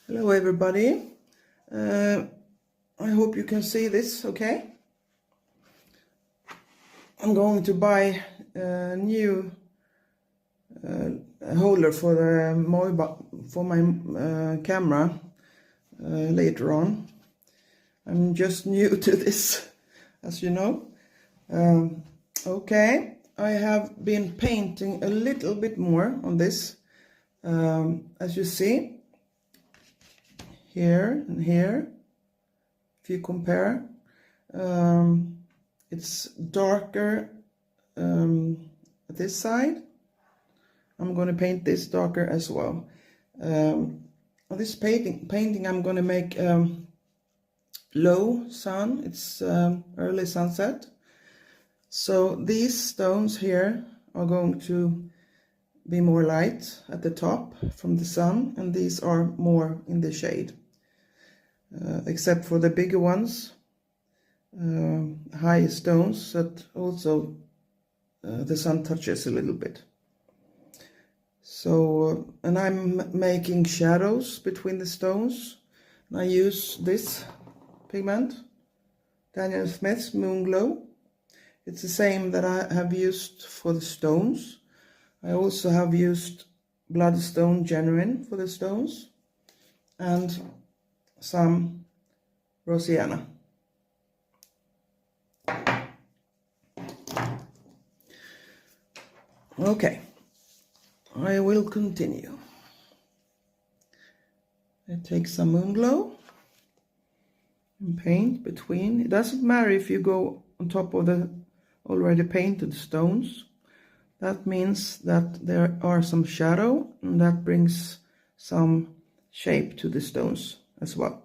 Hello everybody. I hope you can see this okay. I'm going to buy a new holder for my camera later on. I'm just new to this, as you know. Okay, I have been painting a little bit more on this. As you see, here and here, if you compare, it's darker at this side. I'm going to paint this darker as well. This painting I'm going to make low sun. It's early sunset. So these stones here are going to be more light at the top from the sun, and these are more in the shade. Except for the bigger ones, high stones that also the sun touches a little bit. So, and I'm making shadows between the stones, and I use this pigment, Daniel Smith's Moon Glow. It's the same that I have used for the stones. I also have used Bloodstone Genuine for the stones, and some Rosienna. Okay, I will continue. I take some Moon Glow and paint between. It doesn't matter if you go on top of the already painted stones. That means that there are some shadow, and that brings some shape to the stones as well.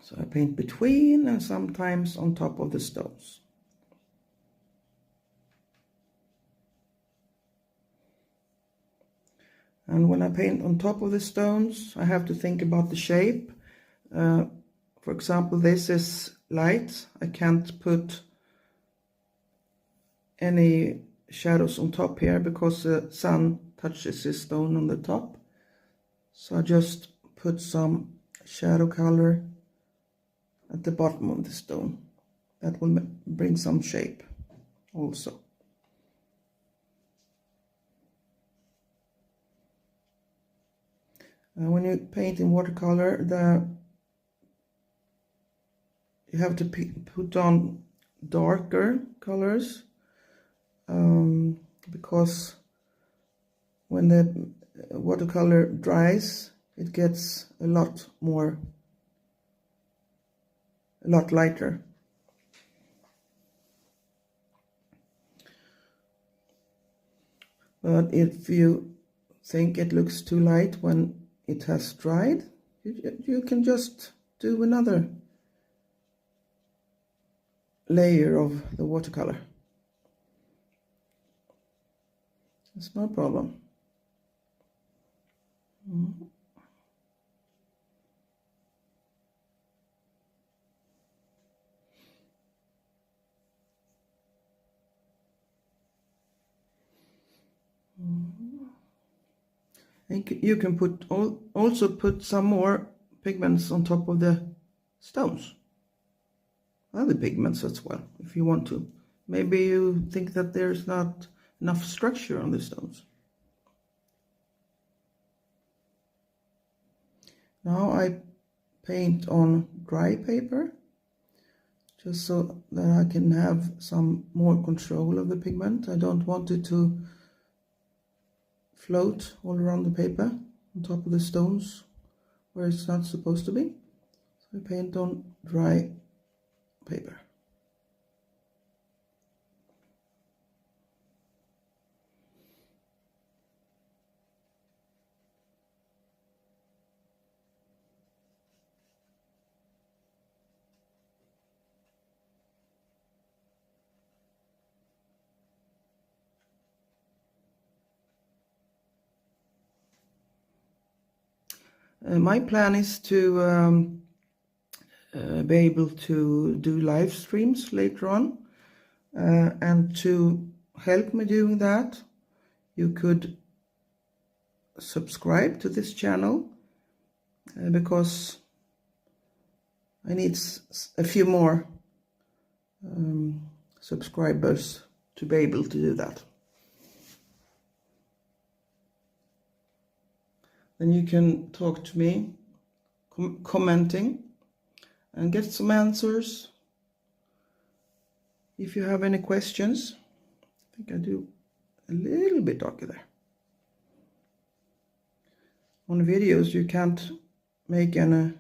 So I paint between and sometimes on top of the stones. And when I paint on top of the stones, I have to think about the shape. For example, this is light. I can't put any shadows on top here because the sun touches the stone on the top. So I just put some shadow color at the bottom of the stone. That will bring some shape also. When you paint in watercolor, you have to put on darker colors, because when the watercolor dries, it gets a lot lighter. But if you think it looks too light when it has dried, you can just do another layer of the watercolor. It's no problem. And you can also put some more pigments on top of the stones. Other pigments as well, if you want to. Maybe you think that there's not enough structure on the stones. Now I paint on dry paper, just so that I can have some more control of the pigment. I don't want it to float all around the paper on top of the stones where it's not supposed to be. So I paint on dry paper. My plan is to be able to do live streams later on, and to help me doing that, you could subscribe to this channel because I need a few more subscribers to be able to do that. Then you can talk to me, commenting, and get some answers. If you have any questions, I think I do a little bit darker there. On videos you can't make any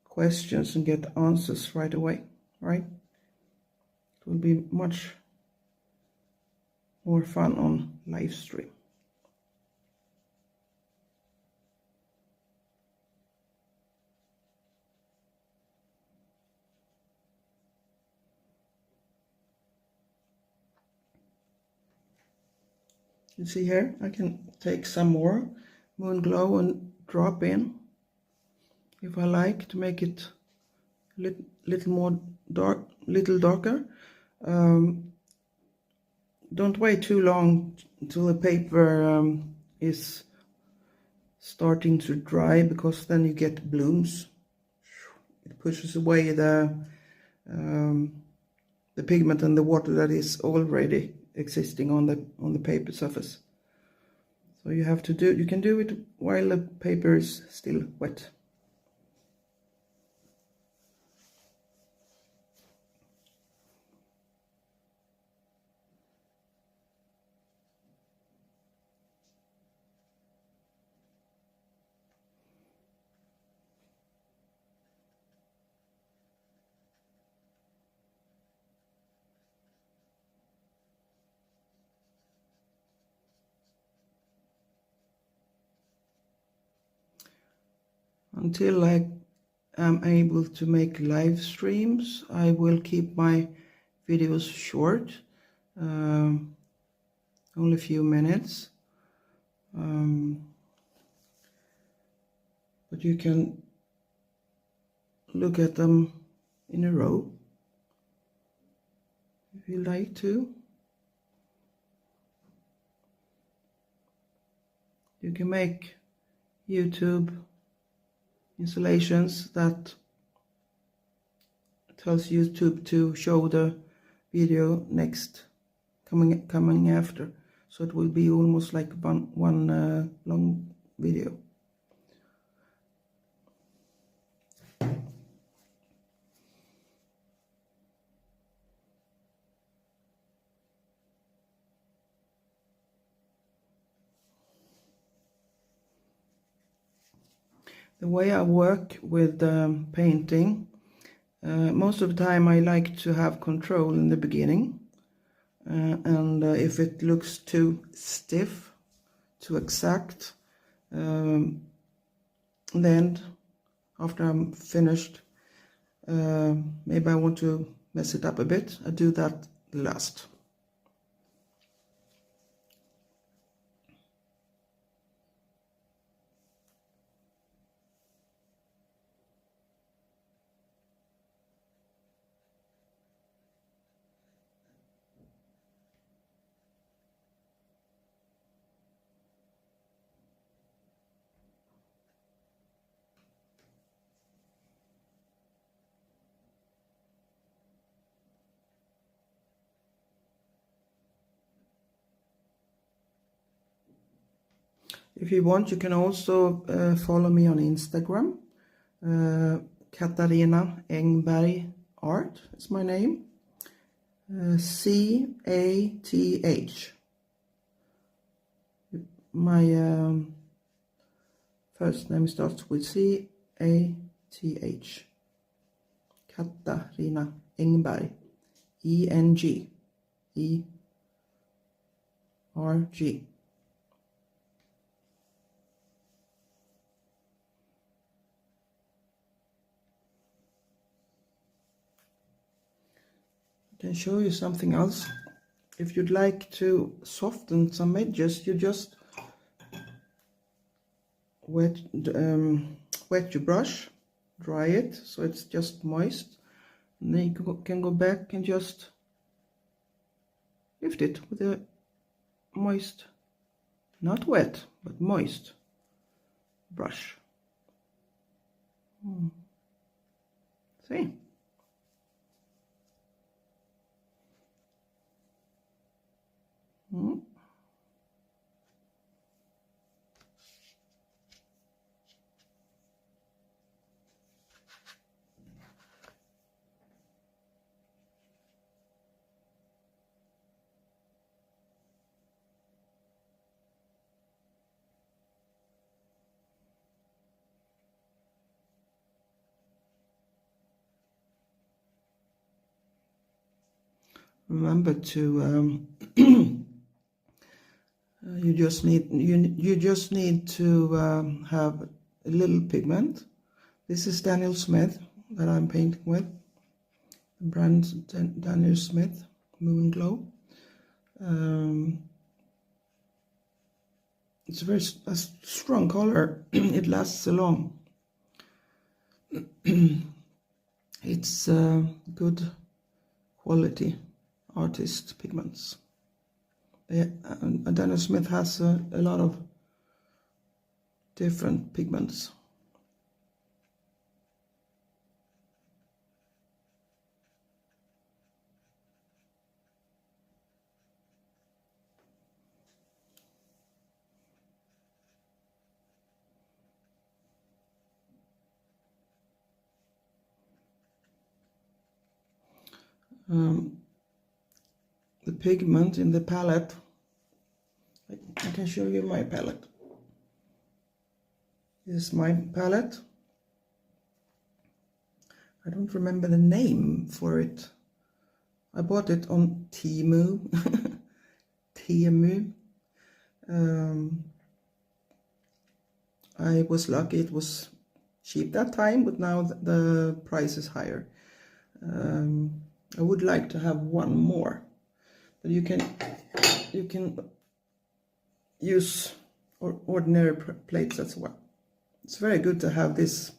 questions and get answers right away, right? It will be much more fun on live stream. You see here, I can take some more moon glow and drop in if I like to make it little more dark, little darker. Don't wait too long until the paper is starting to dry, because then you get blooms. It pushes away the pigment and the water that is already existing on the paper surface. So you have to you can do it while the paper is still wet. Until I am able to make live streams, I will keep my videos short, only a few minutes. But you can look at them in a row if you like to. You can make YouTube installations that tells YouTube to show the video next coming after, so it will be almost like one long video. The way I work with painting, most of the time I like to have control in the beginning, and if it looks too stiff, too exact, then after I'm finished, maybe I want to mess it up a bit. I do that last. If you want, you can also follow me on Instagram. Katarina Engberg Art is my name. C-A-T-H. My first name starts with C-A-T-H. Katarina Engberg. E-N-G-E-R-G. I can show you something else. If you'd like to soften some edges, you just wet your brush, dry it so it's just moist, and then you can go back and just lift it with a moist not wet, but moist brush. See? Remember to you just need to have a little pigment. This is Daniel Smith that I'm painting with. The brand Daniel Smith Moon Glow. It's a very strong color. It lasts so long. It's good quality artist pigments. Daniel Smith has a lot of different pigments. The pigment in the palette, I can show you my palette. This is my palette. I don't remember the name for it. I bought it on Temu. Temu. I was lucky it was cheap that time, but now the price is higher. I would like to have one more, but you can use ordinary plates as well. It's very good to have this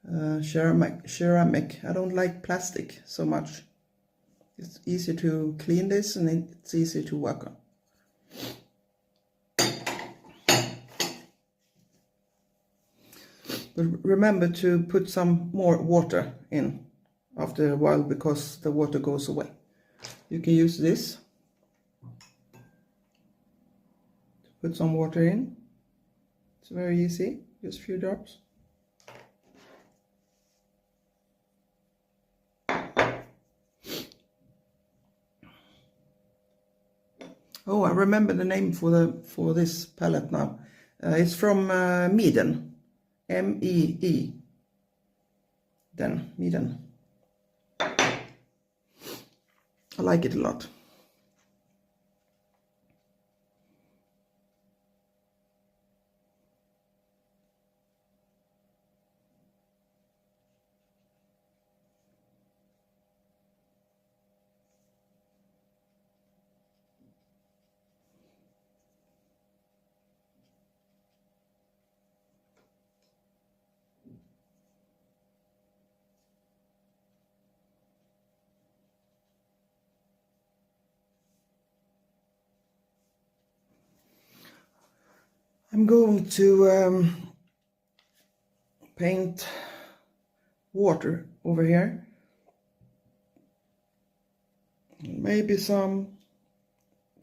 ceramic. I don't like plastic so much. It's easy to clean this and it's easy to work on. But remember to put some more water in after a while, because the water goes away. You can use this to put some water in. It's very easy, just a few drops. Oh, I remember the name for this palette now. It's from Meeden, M-E-E. Meeden. I like it a lot. I'm going to paint water over here. Maybe some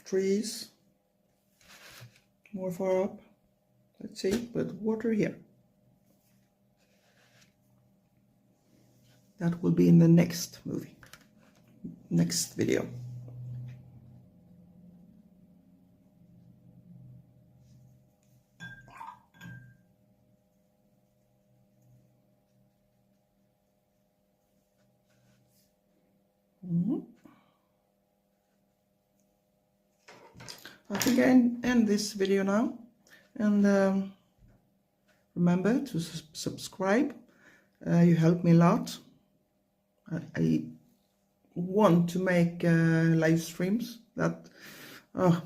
trees more far up. Let's see, but water here. That will be in the next video. I think I end this video now, and remember to subscribe. You help me a lot. I want to make live streams. That I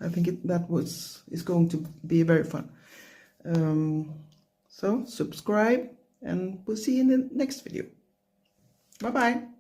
think is going to be very fun. So subscribe, and we'll see you in the next video. Bye bye.